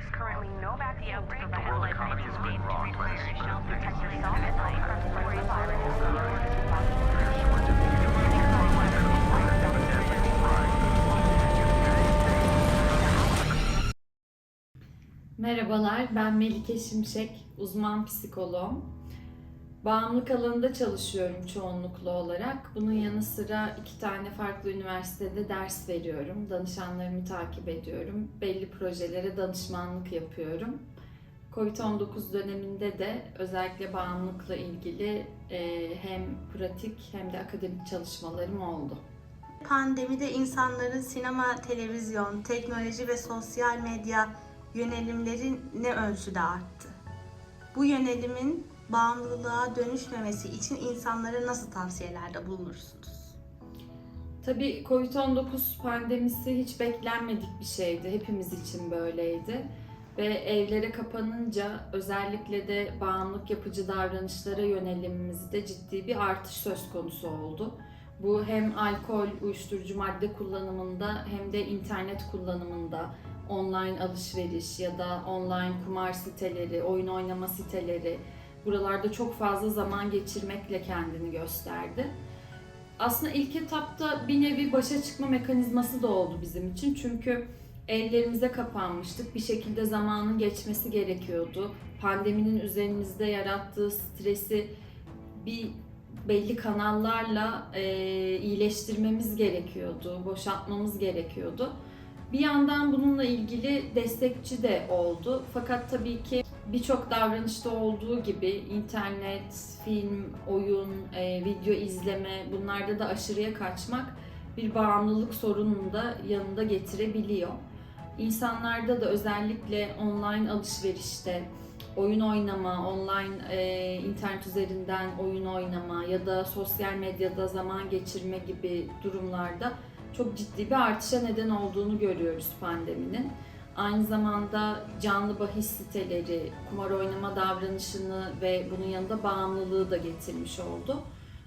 There's currently no vaccine to prevent the world economy has been rocked by a shelter. Protect yourself at night from the coronavirus. Merhabalar, ben Melike Şimşek, uzman psikoloğum. Bağımlılık alanında çalışıyorum çoğunlukla olarak. Bunun yanı sıra 2 tane farklı üniversitede ders veriyorum. Danışanlarımı takip ediyorum. Belli projelere danışmanlık yapıyorum. Covid-19 döneminde de özellikle bağımlılıkla ilgili hem pratik hem de akademik çalışmalarım oldu. Pandemide insanların sinema, televizyon, teknoloji ve sosyal medya yönelimleri ne ölçüde arttı? Bu yönelimin bağımlılığa dönüşmemesi için insanlara nasıl tavsiyelerde bulunursunuz? Tabii Covid-19 pandemisi hiç beklenmedik bir şeydi. Hepimiz için böyleydi. Ve evlere kapanınca özellikle de bağımlılık yapıcı davranışlara yönelimimizde ciddi bir artış söz konusu oldu. Bu hem alkol, uyuşturucu madde kullanımında hem de internet kullanımında, online alışveriş ya da online kumar siteleri, oyun oynama siteleri, buralarda çok fazla zaman geçirmekle kendini gösterdi. Aslında ilk etapta bir nevi başa çıkma mekanizması da oldu bizim için. Çünkü evlerimize kapanmıştık. Bir şekilde zamanın geçmesi gerekiyordu. Pandeminin üzerimizde yarattığı stresi belli kanallarla iyileştirmemiz gerekiyordu, boşaltmamız gerekiyordu. Bir yandan bununla ilgili destekçi de oldu. Fakat tabii ki birçok davranışta olduğu gibi internet, film, oyun, video izleme bunlarda da aşırıya kaçmak bir bağımlılık sorununu da yanında getirebiliyor. İnsanlarda da özellikle online alışverişte, oyun oynama, online internet üzerinden oyun oynama ya da sosyal medyada zaman geçirme gibi durumlarda çok ciddi bir artışa neden olduğunu görüyoruz pandeminin. Aynı zamanda canlı bahis siteleri, kumar oynama davranışını ve bunun yanında bağımlılığı da getirmiş oldu.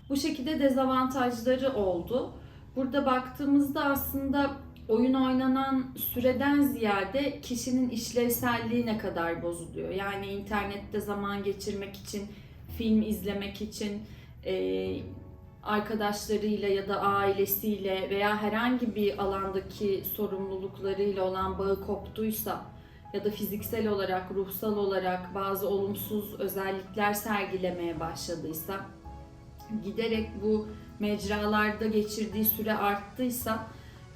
Bu şekilde dezavantajları oldu. Burada baktığımızda aslında oyun oynanan süreden ziyade kişinin işlevselliği ne kadar bozuluyor. Yani internette zaman geçirmek için, film izlemek için, arkadaşlarıyla ya da ailesiyle veya herhangi bir alandaki sorumluluklarıyla olan bağı koptuysa ya da fiziksel olarak, ruhsal olarak bazı olumsuz özellikler sergilemeye başladıysa, giderek bu mecralarda geçirdiği süre arttıysa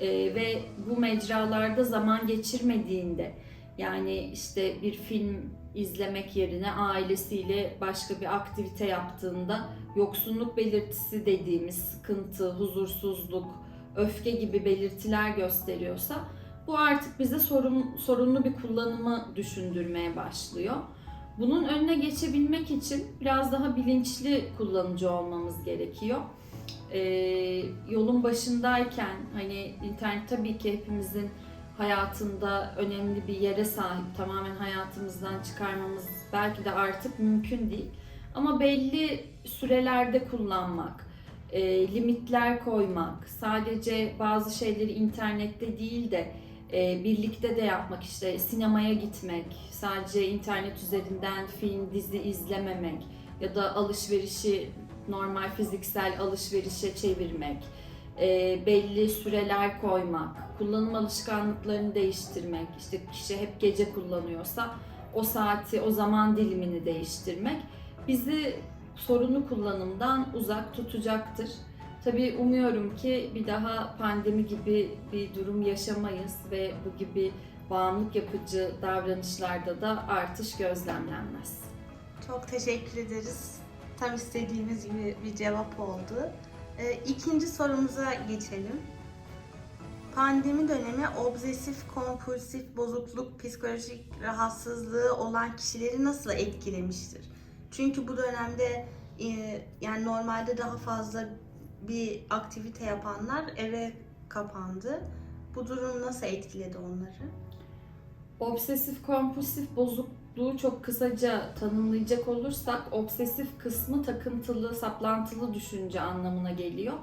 ve bu mecralarda zaman geçirmediğinde, yani işte bir film izlemek yerine ailesiyle başka bir aktivite yaptığında yoksunluk belirtisi dediğimiz sıkıntı, huzursuzluk, öfke gibi belirtiler gösteriyorsa bu artık bize sorunlu bir kullanımı düşündürmeye başlıyor. Bunun önüne geçebilmek için biraz daha bilinçli kullanıcı olmamız gerekiyor. Yolun başındayken hani internet tabii ki hepimizin hayatında önemli bir yere sahip. Tamamen hayatımızdan çıkarmamız belki de artık mümkün değil. Ama belli sürelerde kullanmak, limitler koymak, sadece bazı şeyleri internette değil de birlikte de yapmak, işte sinemaya gitmek, sadece internet üzerinden film, dizi izlememek ya da alışverişi normal fiziksel alışverişe çevirmek, belli süreler koymak, kullanım alışkanlıklarını değiştirmek, işte kişi hep gece kullanıyorsa o saati, o zaman dilimini değiştirmek bizi sorunlu kullanımdan uzak tutacaktır. Tabii umuyorum ki bir daha pandemi gibi bir durum yaşamayız ve bu gibi bağımlılık yapıcı davranışlarda da artış gözlemlenmez. Çok teşekkür ederiz. Tam istediğimiz gibi bir cevap oldu. İkinci sorumuza geçelim. Pandemi dönemi obsesif kompulsif bozukluk, psikolojik rahatsızlığı olan kişileri nasıl etkilemiştir? Çünkü bu dönemde yani normalde daha fazla bir aktivite yapanlar eve kapandı. Bu durum nasıl etkiledi onları? Obsesif kompulsif bozukluğu çok kısaca tanımlayacak olursak, obsesif kısmı takıntılı, saplantılı düşünce anlamına geliyor.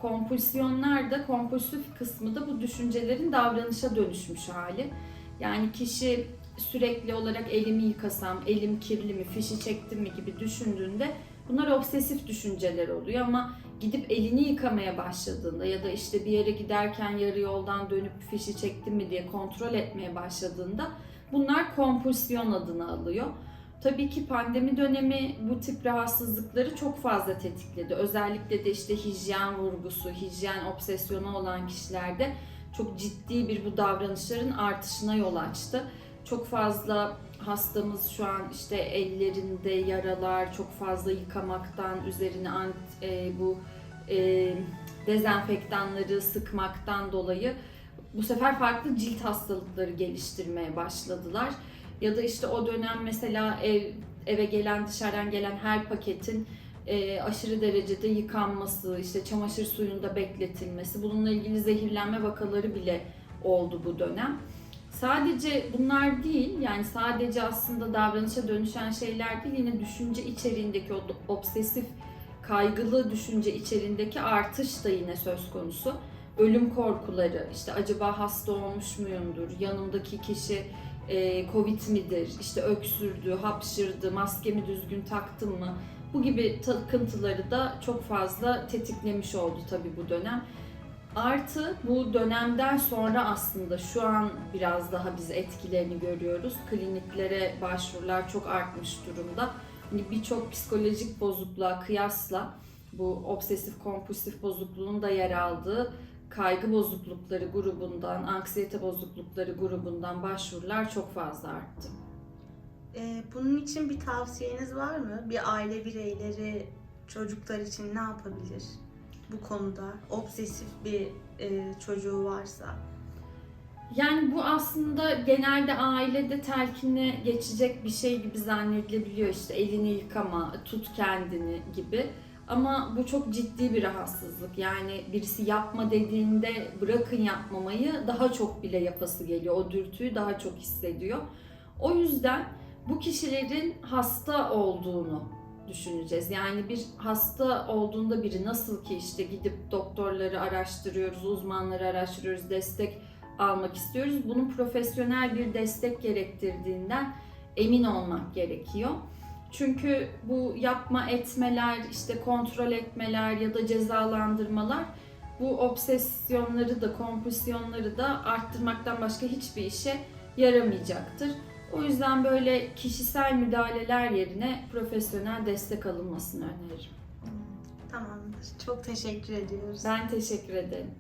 Kompulsiyonlar da, kompulsif kısmı da bu düşüncelerin davranışa dönüşmüş hali. Yani kişi sürekli olarak elimi yıkasam, elim kirli mi, fişi çektim mi gibi düşündüğünde bunlar obsesif düşünceler oluyor ama gidip elini yıkamaya başladığında ya da işte bir yere giderken yarı yoldan dönüp fişi çektim mi diye kontrol etmeye başladığında bunlar kompulsiyon adını alıyor. Tabii ki pandemi dönemi bu tip rahatsızlıkları çok fazla tetikledi. Özellikle de işte hijyen vurgusu, hijyen obsesyonu olan kişilerde çok ciddi bir bu davranışların artışına yol açtı. Çok fazla hastamız şu an işte ellerinde yaralar, çok fazla yıkamaktan, üzerine bu dezenfektanları sıkmaktan dolayı bu sefer farklı cilt hastalıkları geliştirmeye başladılar. Ya da işte o dönem mesela eve gelen, dışarıdan gelen her paketin aşırı derecede yıkanması, işte çamaşır suyunda bekletilmesi, bununla ilgili zehirlenme vakaları bile oldu bu dönem. Sadece bunlar değil, yani sadece aslında davranışa dönüşen şeyler değil, yine düşünce içeriğindeki o obsesif, kaygılı düşünce içeriğindeki artış da yine söz konusu. Ölüm korkuları, işte acaba hasta olmuş muyumdur, yanımdaki kişi Covid midir, işte öksürdü, hapşırdı, maskemi düzgün taktım mı? Bu gibi takıntıları da çok fazla tetiklemiş oldu tabii bu dönem. Artı bu dönemden sonra aslında şu an biraz daha biz etkilerini görüyoruz. Kliniklere başvurular çok artmış durumda. Hani birçok psikolojik bozukluğa kıyasla bu obsesif kompulsif bozukluğun da yer aldığı kaygı bozuklukları grubundan, anksiyete bozuklukları grubundan başvurular çok fazla arttı. Bunun için bir tavsiyeniz var mı? Bir aile bireyleri çocuklar için ne yapabilir bu konuda? Obsesif bir çocuğu varsa. Yani bu aslında genelde ailede telkine geçecek bir şey gibi zannedilebiliyor. İşte elini yıkama, tut kendini gibi. Ama bu çok ciddi bir rahatsızlık. Yani birisi yapma dediğinde bırakın yapmamayı daha çok bile yapası geliyor. O dürtüyü daha çok hissediyor. O yüzden bu kişilerin hasta olduğunu düşüneceğiz. Yani bir hasta olduğunda biri nasıl ki işte gidip doktorları araştırıyoruz, uzmanları araştırıyoruz, destek almak istiyoruz. Bunun profesyonel bir destek gerektirdiğinden emin olmak gerekiyor. Çünkü bu yapma etmeler, işte kontrol etmeler ya da cezalandırmalar bu obsesyonları da kompulsiyonları da arttırmaktan başka hiçbir işe yaramayacaktır. O yüzden böyle kişisel müdahaleler yerine profesyonel destek alınmasını öneririm. Tamamdır. Çok teşekkür ediyoruz. Ben teşekkür ederim.